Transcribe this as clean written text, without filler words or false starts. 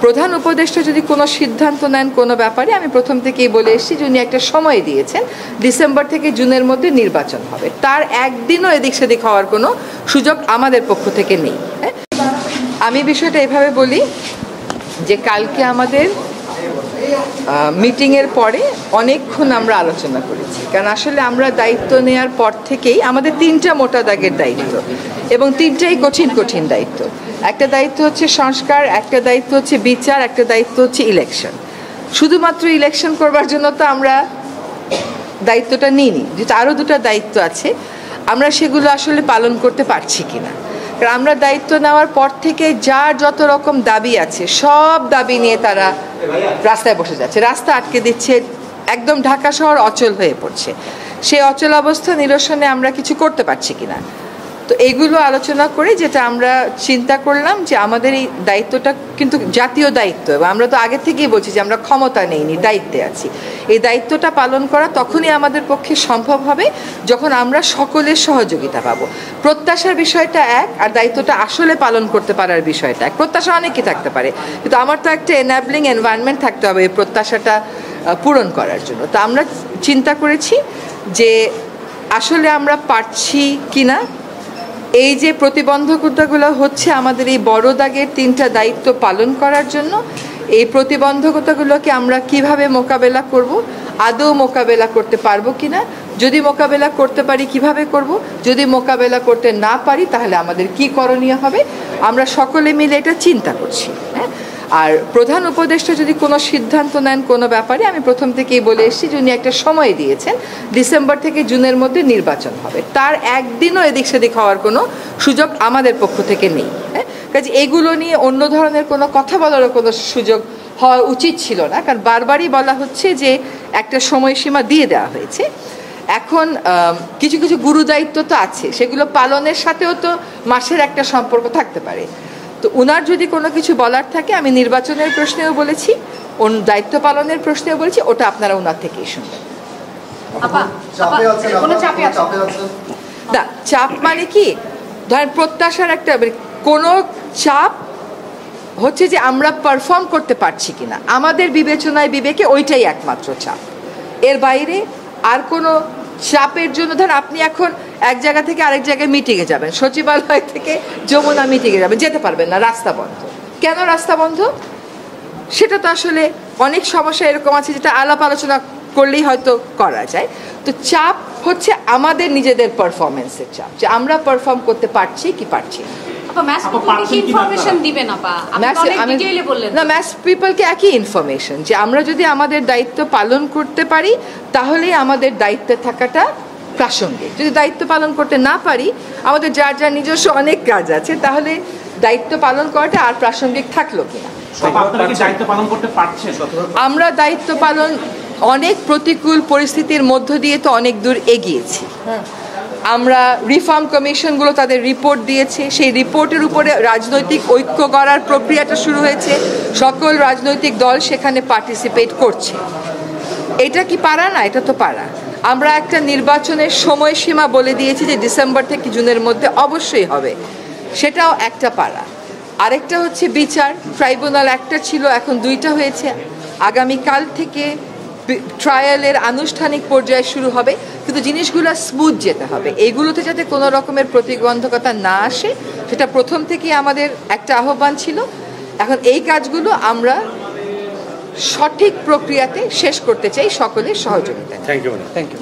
প্রধান উপদেষ্টা যদি কোনো সিদ্ধান্ত নেন কোনো ব্যাপারে, আমি প্রথম থেকেই বলে এসেছি যে উনি একটা সময় দিয়েছেন, ডিসেম্বর থেকে জুনের মধ্যে নির্বাচন হবে। তার একদিনও এদিক সেদিক হওয়ার কোনো সুযোগ আমাদের পক্ষ থেকে নেই। আমি বিষয়টা এভাবে বলি যে কালকে আমাদের মিটিংয়ের পরে অনেকক্ষণ আমরা আলোচনা করেছি, কারণ আসলে আমরা দায়িত্ব নেওয়ার পর থেকেই আমাদের তিনটা মোটা দাগের দায়িত্ব, এবং তিনটাই কঠিন কঠিন দায়িত্ব। একটা দায়িত্ব হচ্ছে সংস্কার, একটা দায়িত্ব হচ্ছে বিচার, একটা দায়িত্ব হচ্ছে ইলেকশন। শুধুমাত্র ইলেকশন করবার জন্য তো আমরা দায়িত্বটা নিইনি, যেটা আরও দুটো দায়িত্ব আছে, আমরা সেগুলো আসলে পালন করতে পারছি কিনা। কারণ আমরা দায়িত্ব নেওয়ার পর থেকে যার যত রকম দাবি আছে সব দাবি নিয়ে তারা রাস্তায় বসে যাচ্ছে, রাস্তা আটকে দিচ্ছে, একদম ঢাকা শহর অচল হয়ে পড়ছে। সেই অচল অবস্থা নিরসনে আমরা কিছু করতে পারছি কিনা, তো এইগুলো আলোচনা করে যেটা আমরা চিন্তা করলাম যে আমাদের এই দায়িত্বটা কিন্তু জাতীয় দায়িত্ব, এবং আমরা তো আগে থেকেই বলছি যে আমরা ক্ষমতা নেইনি, দায়িত্বে আছি। এই দায়িত্বটা পালন করা তখনই আমাদের পক্ষে সম্ভব হবে যখন আমরা সকলের সহযোগিতা পাবো। প্রত্যাশার বিষয়টা এক, আর দায়িত্বটা আসলে পালন করতে পারার বিষয়টা এক। প্রত্যাশা অনেকই থাকতে পারে, কিন্তু আমার তো একটা এনাবলিং এনভায়রনমেন্ট থাকতে হবে এই প্রত্যাশাটা পূরণ করার জন্য। তো আমরা চিন্তা করেছি যে আসলে আমরা পারছি কিনা, এই যে প্রতিবন্ধকতাগুলো হচ্ছে আমাদের এই বড় দাগের তিনটা দায়িত্ব পালন করার জন্য, এই প্রতিবন্ধকতাগুলোকে আমরা কিভাবে মোকাবেলা করব, আদৌ মোকাবেলা করতে পারবো কিনা, যদি মোকাবেলা করতে পারি কিভাবে করব, যদি মোকাবেলা করতে না পারি তাহলে আমাদের কি করণীয় হবে, আমরা সকলে মিলে এটা চিন্তা করছি। হ্যাঁ, আর প্রধান উপদেষ্টা যদি কোনো সিদ্ধান্ত নেন কোনো ব্যাপারে, আমি প্রথম থেকেই বলে এসেছি যে উনি একটা সময় দিয়েছেন, ডিসেম্বর থেকে জুনের মধ্যে নির্বাচন হবে। তার একদিনও এদিক সেদিক হওয়ার কোনো সুযোগ আমাদের পক্ষ থেকে নেই। হ্যাঁ, কাজে এইগুলো নিয়ে অন্য ধরনের কোনো কথা বলারও কোনো সুযোগ হওয়া উচিত ছিল না, কারণ বারবারই বলা হচ্ছে যে একটা সময়সীমা দিয়ে দেওয়া হয়েছে। এখন কিছু কিছু গুরু দায়িত্ব তো আছে, সেগুলো পালনের সাথেও তো মাসের একটা সম্পর্ক থাকতে পারে। তো উনার যদি কোনো কিছু বলার থাকে, আমি নির্বাচনের প্রশ্নেও বলেছি, দায়িত্ব পালনের প্রশ্নেও বলেছি, ওটা আপনারা ওনার থেকেই শুনবেন। না, চাপ মানে কি, ধরেন প্রত্যাশার একটা কোনো চাপ হচ্ছে যে আমরা পারফর্ম করতে পারছি কিনা, আমাদের বিবেচনায় বিবেকে ওইটাই একমাত্র চাপ। এর বাইরে আর কোনো চাপের জন্য, ধর আপনি এখন এক জায়গা থেকে আরেক জায়গায় মিটিংয়ে যাবেন, সচিবালয় থেকে যমুনা মিটিংয়ে যাবেন, যেতে পারবেন না, রাস্তা বন্ধ। কেন রাস্তা বন্ধ? সেটা তো আসলে অনেক সমস্যা এরকম আছে যেটা আলাপ আলোচনা করলেই হয়তো করা যায়। তো চাপ হচ্ছে আমাদের নিজেদের পারফরমেন্সের চাপ, যে আমরা পারফর্ম করতে পারছি কি পারছি না। ম্যাস পিপলকে একই ইনফরমেশন, যে আমরা যদি আমাদের দায়িত্ব পালন করতে পারি তাহলেই আমাদের দায়িত্বে থাকাটা প্রাসঙ্গিক। যদি দায়িত্ব পালন করতে না পারি, আমাদের যার যার নিজস্ব অনেক কাজ আছে, তাহলে দায়িত্ব পালন করাটা আর প্রাসঙ্গিক থাকলো কিনা। আমরা দায়িত্ব পালন অনেক প্রতিকূল পরিস্থিতির মধ্য দিয়ে তো অনেক দূর এগিয়েছি। আমরা রিফর্ম কমিশনগুলো তাদের রিপোর্ট দিয়েছে, সেই রিপোর্টের উপরে রাজনৈতিক ঐক্য করার প্রক্রিয়াটা শুরু হয়েছে, সকল রাজনৈতিক দল সেখানে পার্টিসিপেট করছে। এটা কি পারা না? এটা তো পারা। আমরা একটা নির্বাচনের সময়সীমা বলে দিয়েছি যে ডিসেম্বর থেকে জুনের মধ্যে অবশ্যই হবে, সেটাও একটা পারা। আরেকটা হচ্ছে বিচার, ট্রাইব্যুনাল একটা ছিল, এখন দুইটা হয়েছে, আগামীকাল থেকে ট্রায়ালের আনুষ্ঠানিক পর্যায়ে শুরু হবে, কিন্তু জিনিসগুলো স্মুথ যেতে হবে, এইগুলোতে যাতে কোনো রকমের প্রতিবন্ধকতা না আসে, সেটা প্রথম থেকেই আমাদের একটা আহ্বান ছিল। এখন এই কাজগুলো আমরা সঠিক প্রক্রিয়াতে শেষ করতে চাই সকলের সহযোগিতায়। Thank you.